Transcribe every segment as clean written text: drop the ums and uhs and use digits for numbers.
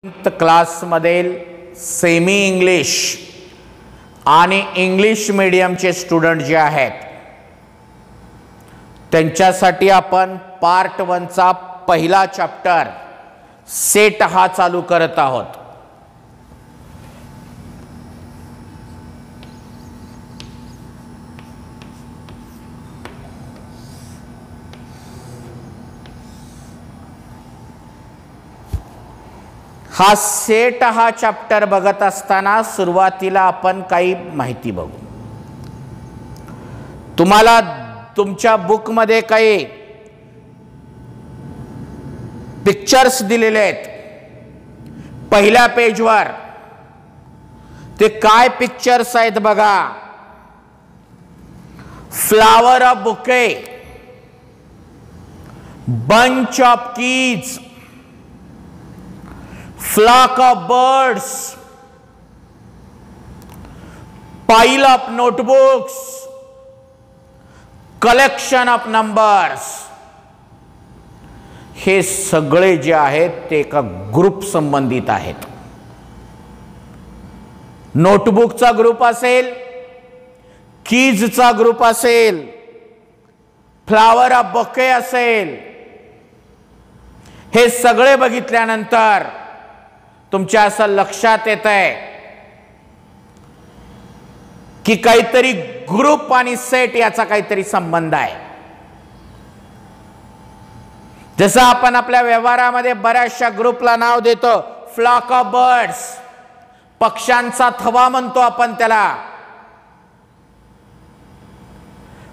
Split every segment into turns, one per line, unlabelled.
क्लासमधील semi English आणि English मीडियमचे student जे आहेत त्यांच्यासाठी आपण पार्ट 1 चा पहिला चॅप्टर सेट हा चालू करत आहोत। हा सेट हा चॅप्टर बघत असताना सुरुवातीला आपण काही माहिती बघू। तुम्हाला तुमच्या बुक मध्ये काही पिक्चर्स दिलेले आहेत पहिल्या पेजवर। ते काय पिक्चर्स आहेत बघा। Flower of bouquet, bunch of keys, flock of birds, pile of notebooks, collection of numbers। हे सगळे जे आहेत ते एका ग्रुप संबंधित आहेत। नोटबुकचा ग्रुप असेल, कीजचा ग्रुप असेल, फ्लावर ऑफ बुके असेल। हे सगळे बघितल्यानंतर तुमच्या असं लक्षात येत आहे की काहीतरी ग्रुप आणि सेट याचा काहीतरी संबंध आहे। जसं आपण आपल्या व्यवहारामध्ये बऱ्याचशा ग्रुपला नाव देतो, फ्लॉक ऑफ बर्ड्स, पक्ष्यांचा थवा म्हणतो आपण त्याला,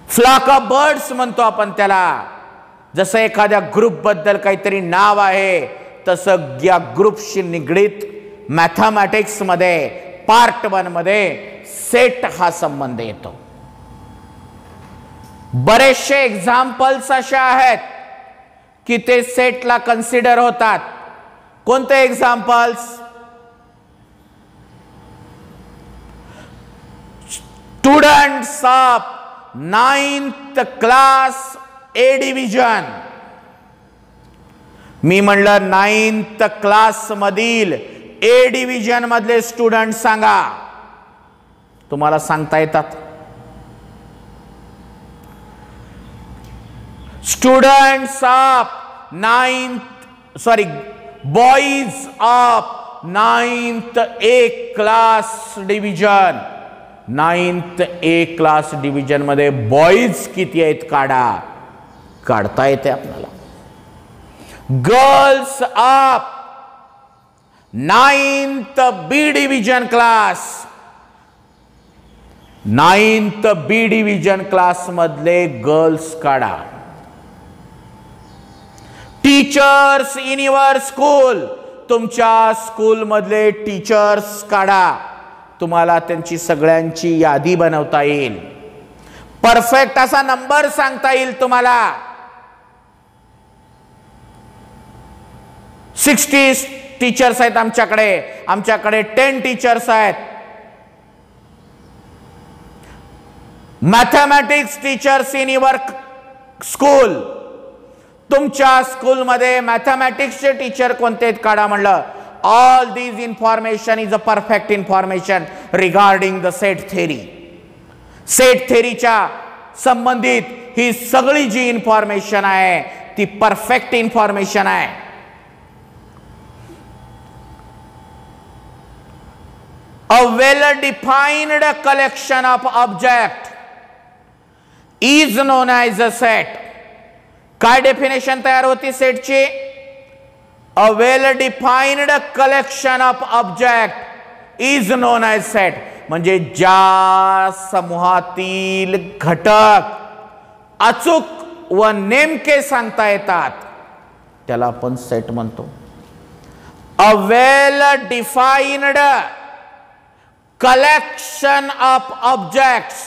फ्लॉक ऑफ बर्ड्स म्हणतो आपण त्याला। जसं एखाद्या ग्रुप बद्दल काहीतरी नाव आहे तसं या ग्रुपशी निगडीत मॅथमॅटिक्स मध्ये पार्ट 1 मध्ये सेट हा संबंध येतो। बरेचसे एग्जाम्पल्स असे आहेत की ते सेटला कन्सिडर होतात। कोणते examples? Students of 9th class A division. मी म्हणलं 9th क्लास मधील ए डिव्हिजन मधले स्टुडंट सांगा। तुम्हाला सांगता येतात? Students of boys of 9th A class division. 9th A class division मध्ये बॉईज किती आहेत काढता येते आपल्याला। Girls of 9th B division class. 9th B division class मधले गर्ल्स काढा। टीचर्स इन युअर स्कूल, तुमच्या स्कूल मधले टीचर्स काढा। तुम्हाला त्यांची सगळ्यांची यादी बनवता येईल। परफेक्ट असा नंबर सांगता येईल तुम्हाला। 60 टीचर्स आहेत आमच्याकडे 10 टीचर्स आहेत। Mathematics teachers in your school, तुमच्या स्कूल मध्ये मॅथमॅटिक्सचे टीचर कोणते आहेत काढा म्हणलं। All these information is a perfect information regarding the set theory. Set थेरीच्या संबंधित ही सगळी जी इन्फॉर्मेशन आहे ती परफेक्ट इन्फॉर्मेशन आहे। A well-defined collection of objects is known as a set। काय डेफिनेशन तयार होती सेटची? A well-defined collection of objects is known as set। म्हणजे ज्या समूहातील घटक अचूक व नेमके सांगता येतात त्याला आपण सेट म्हणतो। A well-defined collection of objects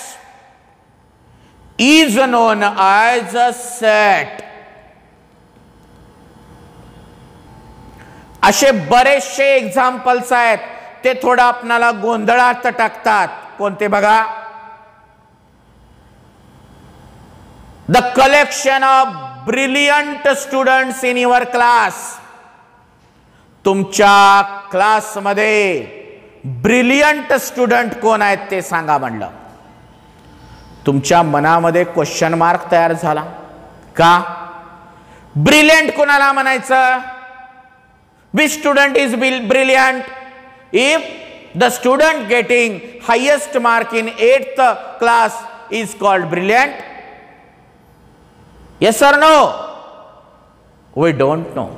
is known as a set। असे बरेचसे एग्जाम्पल्स आहेत, ते थोडं आपणाला गोंधळात टाकतात। कोणते बघा? The collection of brilliant students in your class. तुमच्या क्लासमध्ये ब्रिलियंट स्टुडंट कोण आहेत ते सांगा म्हणलं. तुमच्या मनामध्ये क्वेश्चन मार्क तयार झाला का? ब्रिलियंट कोणाला म्हणायचं? Which student is brilliant? If the student getting highest mark in 8th class is called brilliant? Yes or no? We don't know.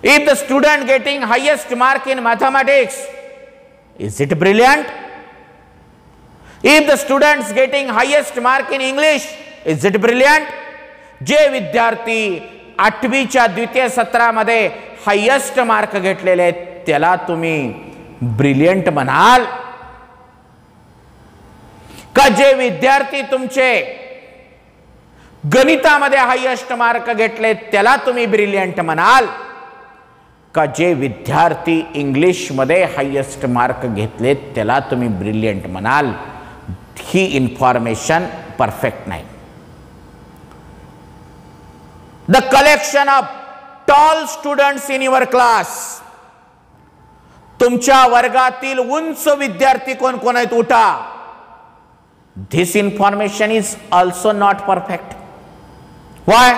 If the student getting highest mark in mathematics, is it brilliant? If the students getting highest mark in English, is it brilliant? जे विद्यार्थी 8वीच्या द्वितीय सत्रामध्ये highest mark घेतलेले आहेत त्याला तुम्ही brilliant म्हणाल का? जे विद्यार्थी तुमचे गणितामध्ये हायेस्ट मार्क घेतले त्याला तुम्ही ब्रिलियंट म्हणाल का? जे विद्यार्थी इंग्लिश मध्ये हायेस्ट मार्क घेतले त्याला तुम्ही ब्रिलियंट म्हणाल? ही इन्फॉर्मेशन परफेक्ट नाही. The collection of tall students in your class, तुमच्या वर्गातील उंच विद्यार्थी कोण कोण आहेत उठा. This information is also not perfect. Why?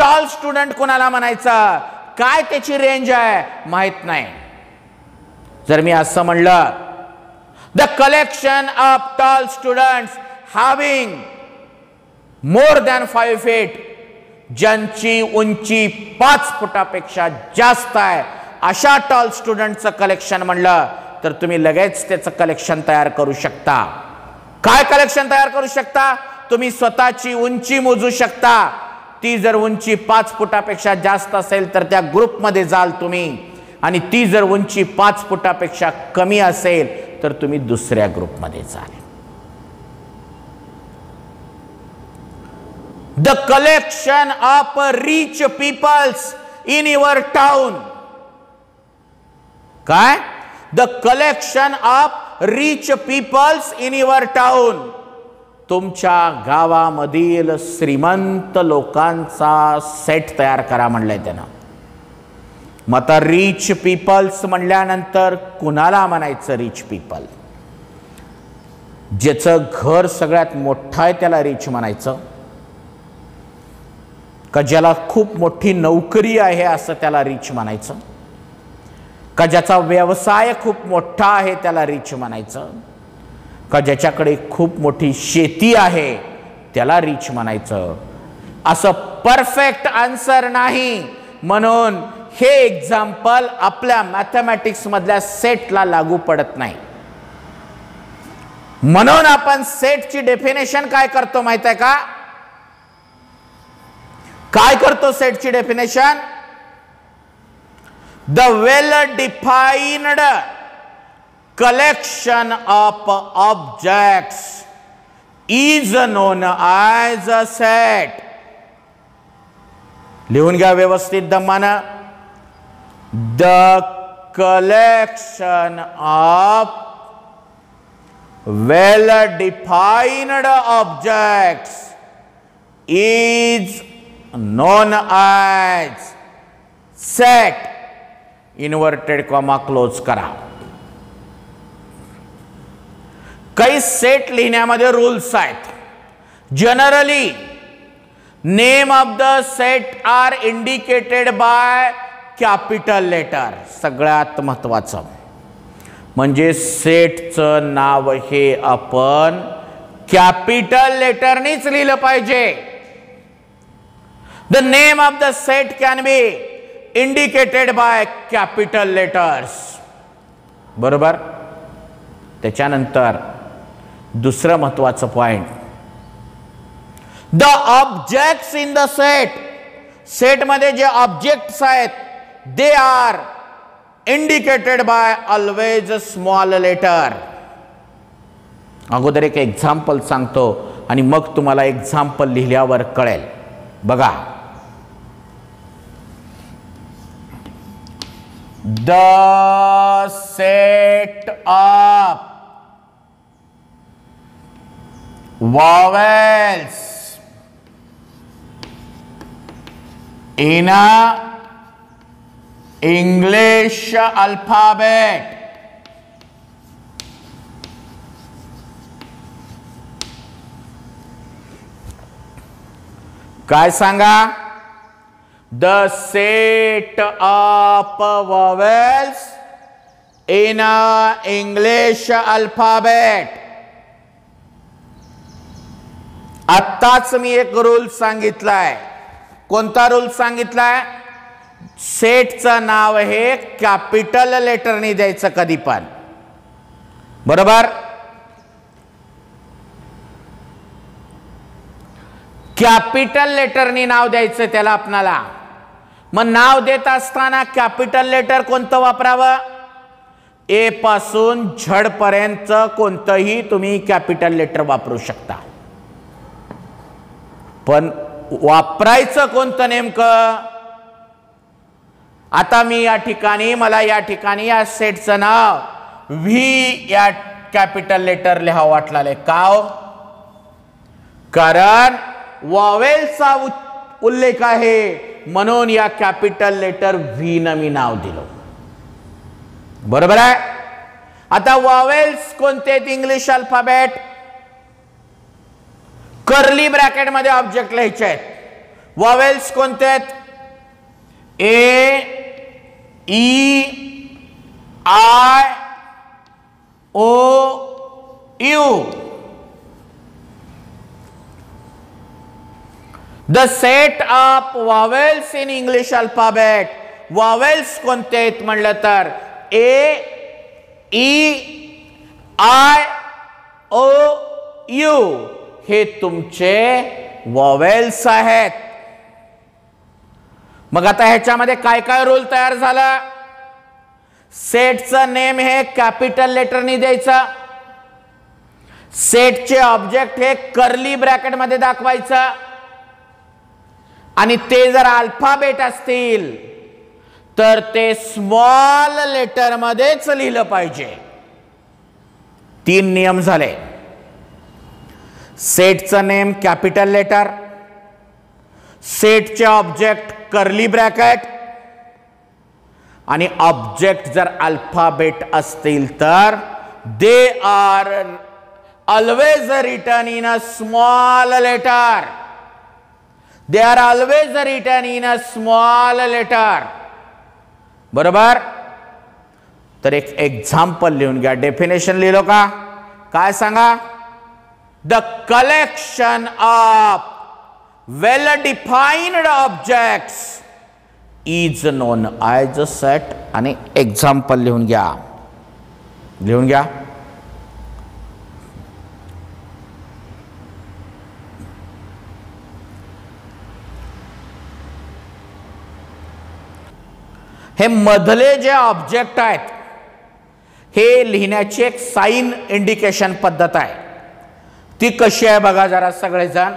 Tall student कोणाला म्हणायचं? काय त्याची रेंज आहे माहित नाही. जर मी असं म्हणलं, the collection of tall students having more than 5 feet, ज्यांची उंची 5 फुटापेक्षा जास्त आहे अशा टॉल स्टुडंटचं कलेक्शन म्हणलं तर तुम्ही लगेच त्याचं कलेक्शन तयार करू शकता. काय कलेक्शन तयार करू शकता? तुम्ही स्वतःची उंची मोजू शकता. ती जर उंची 5 फुटापेक्षा जास्त असेल तर त्या ग्रुपमध्ये जाल तुम्ही, आणि ती जर उंची 5 फुटापेक्षा कमी असेल तर तुम्ही दुसऱ्या ग्रुपमध्ये जाल. The collection of rich peoples in your town. काय? The collection of rich peoples in your town. तुमच्या गावामधील श्रीमंत लोकांचा सेट तयार करा म्हणलंय त्यानं. मग आता रिच पीपल्स म्हणल्यानंतर कुणाला म्हणायचं? Rich people. ज्याचं घर सगळ्यात मोठं आहे त्याला रिच म्हणायचं का? ज्याला खूप मोठी नोकरी आहे असं त्याला रिच म्हणायचं का? ज्याचा व्यवसाय खूप मोठा आहे त्याला रिच म्हणायचं का? ज्याच्याकडे खूप मोठी शेती आहे त्याला रिच म्हणायचं? असं परफेक्ट आन्सर नाही. म्हणून हे एक्झाम्पल आपल्या मॅथमॅटिक्स मधल्या सेटला लागू पडत नाही. म्हणून आपण सेटची डेफिनेशन काय करतो माहित आहे का? काय करतो सेटची definition? The well defined collection of objects is known as a set. लिहून घ्या व्यवस्थित दमानं. The collection of well defined objects is known as set. Inverted comma close करा. काही सेट लिहिण्यामध्ये रूल्स आहेत. Generally name of the set are indicated by capital letter. सगळ्यात महत्वाचं म्हणजे सेटचं नाव हे आपण कॅपिटल लेटरनीच लिहिलं पाहिजे. The name of the set can be indicated by capital letters. बरोबर. त्याच्यानंतर दुसरं महत्वाचं point, the objects in the set. Set मध्ये जे ऑब्जेक्ट्स आहेत they are indicated by always small letter. अगोदर एक एक्झाम्पल सांगतो आणि मग तुम्हाला एक्झाम्पल लिहिल्यावर कळेल. बघा. The set of vowels in English alphabet. काय सांगा? The set of vowels in English alphabet. आत्ताच मी एक रूल सांगितलाय. कोणता रूल सांगितलाय? सेटचं नाव हे कॅपिटल लेटरनी द्यायचं कधी पण. बरोबर? कॅपिटल लेटरनी नाव द्यायचं त्याला आपणाला. मग नाव देत असताना कॅपिटल लेटर कोणतं वापरावं? ए पासून झड पर्यंत कोणतंही तुम्ही कॅपिटल लेटर वापरू शकता. पण वापरायचं कोणतं नेमकं? आता मी या ठिकाणी मला या ठिकाणी या सेटचं नाव व्ही या कॅपिटल लेटर लिहावं वाटलं. का? कारण वॉवेलचा उल्लेख आहे म्हणून या कॅपिटल लेटर व्ही न मी नाव दिलं. बरोबर आहे? आता वॉवेल्स कोणते आहेत इंग्लिश अल्फाबेट? कर्ली ब्रॅकेट मध्ये ऑब्जेक्ट लिहायचे आहेत. वॉवेल्स कोणते आहेत? A, E, I, O, U. The set of vowels in English alphabet. Vowels कोणते आहेत म्हणलं तर A, E, I, O, U हे तुमचे वॉवेल्स आहेत. मग आता ह्याच्यामध्ये काय काय रूल तयार झाला? सेटचं नेम हे कॅपिटल लेटरनी द्यायचं. सेटचे ऑब्जेक्ट हे कर्ली ब्रॅकेट मध्ये दाखवायचं. आणि ते जर अल्फाबेट असतील तर ते स्मॉल लेटर मध्येच लिहिलं पाहिजे. 3 नियम झाले. सेटचं नेम कॅपिटल लेटर, सेटचे ऑब्जेक्ट कर्ली ब्रॅकेट आणि ऑब्जेक्ट जर अल्फाबेट असतील तर they are always written in a small letter. They are always written in a small letter. बरोबर? तर एक एक्झाम्पल लिहून घ्या. डेफिनेशन लिहिलो का? काय सांगा? The collection of well defined objects is known as a set. आणि एक्झाम्पल लिहून घ्या. लिहून घ्या. हे मधले जे ऑब्जेक्ट आहेत हे लिहिण्याची एक साइन इंडिकेशन पद्धत आहे. ती कशी आहे बघा जरा सगळेजण.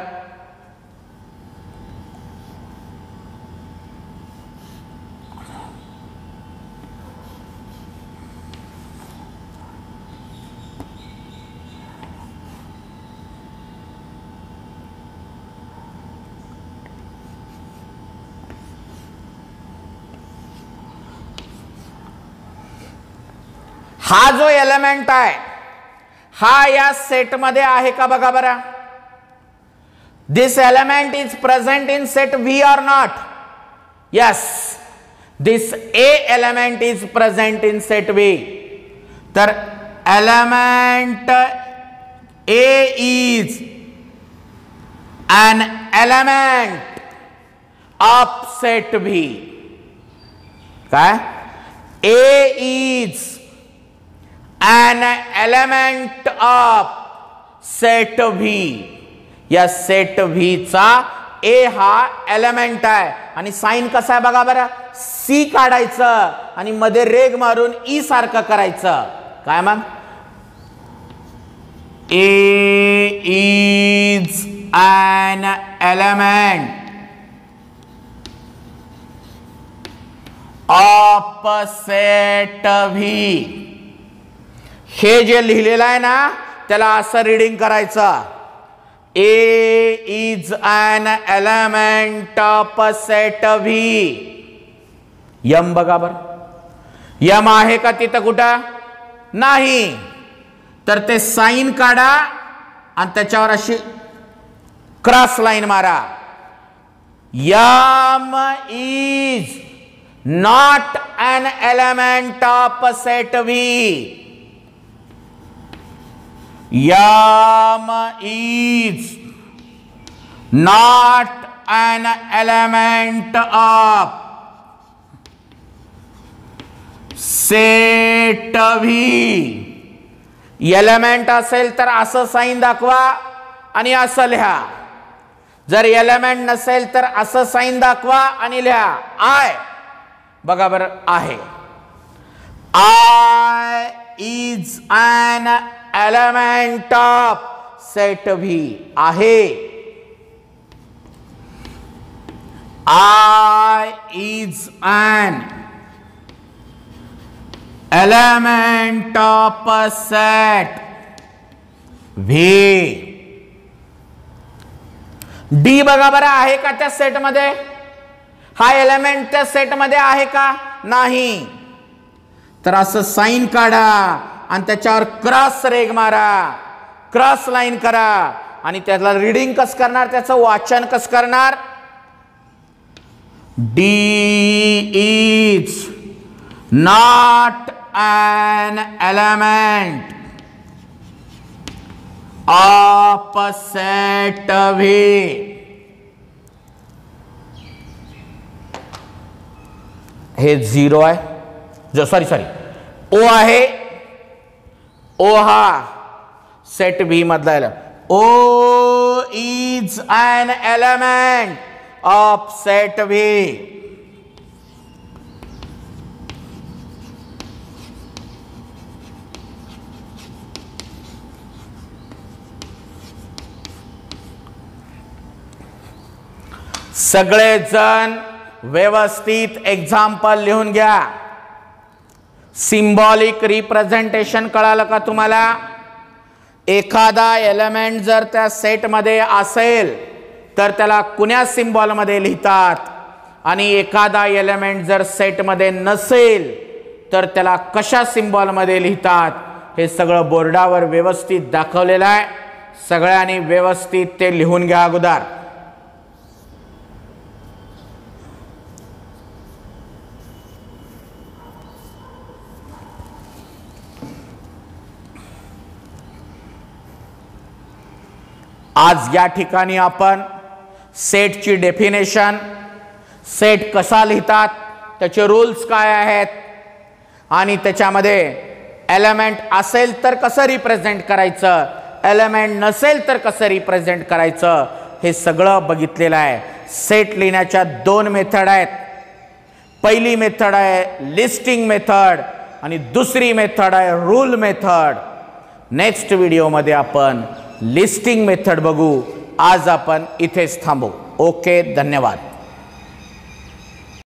हा जो एलिमेंट आहे हा या सेट मध्ये आहे का बघा बरं. This element is present in set V or not? Yes, this A element is present in set V. तर element A is an element of set V. काय? A is an element of set V. या set V चा A हा element आहे आणि sign कसा आहे बघा बरं. C काढायचं आणि मध्ये रेग मारून E सारखं करायचं. काय मग? A is an element of set V. हे जे लिहिलेलं आहे ना त्याला असं रीडिंग करायचं. A is an element of set V. M बघा बर, यम आहे का तिथं कुठं? नाही. तर ते साइन काढा आणि त्याच्यावर अशी क्रॉस लाईन मारा. M is not an element of set V. Yam is not an element of set V. Element असेल तर असं साइन दाखवा आणि असं लिहा. जर एलिमेंट नसेल तर असं साइन दाखवा आणि लिहा. आय बघा बरं आहे. I is an element of set V. आहे. I is an element of set V. D बघा बरं आहे का त्या सेट मध्ये? हा एलिमेंट त्या सेट मध्ये आहे का? नाही. तर असं साइन काढा आणि त्याच्यावर क्रॉस रेग मारा, क्रॉस लाईन करा आणि त्याला रीडिंग कसं करणार, त्याचं वाचन कसं करणार? D is not an element of set V. हे 0 आहे, जो सॉरी ओ आहे. ओ हा सेट V मधला. O is an element of set V. सगळेजण व्यवस्थित एक्झाम्पल लिहून घ्या. सिंबॉलिक रिप्रेझेंटेशन कळालं का तुम्हाला? एखादा एलिमेंट जर त्या सेट मध्ये असेल तर त्याला कुण्या सिंबॉल मध्ये लिहितात, आणि एखादा एलिमेंट जर सेट मध्ये नसेल तर त्याला कशा सिंबॉल मध्ये लिहितात, हे सगळं बोर्डावर व्यवस्थित दाखवलेलं आहे. सगळ्यांनी व्यवस्थित ते लिहून घ्या अगोदर. आज या ठिकाणी आपण सेटची डेफिनेशन, सेट कसा लिहितात, त्याचे रूल्स काय आहेत, आणि त्याच्यामध्ये एलिमेंट असेल तर कसं रिप्रेझेंट करायचं, एलिमेंट नसेल तर कसं रिप्रेझेंट करायचं, हे सगळं बघितलेलं आहे. सेट लिहिण्याच्या 2 मेथड आहेत. पहिली मेथड आहे लिस्टिंग मेथड आणि दुसरी मेथड आहे रूल मेथड. नेक्स्ट व्हिडिओमध्ये आपण लिस्टिंग मेथड बघू. आज आपण इथेच थांबू. ओके, धन्यवाद.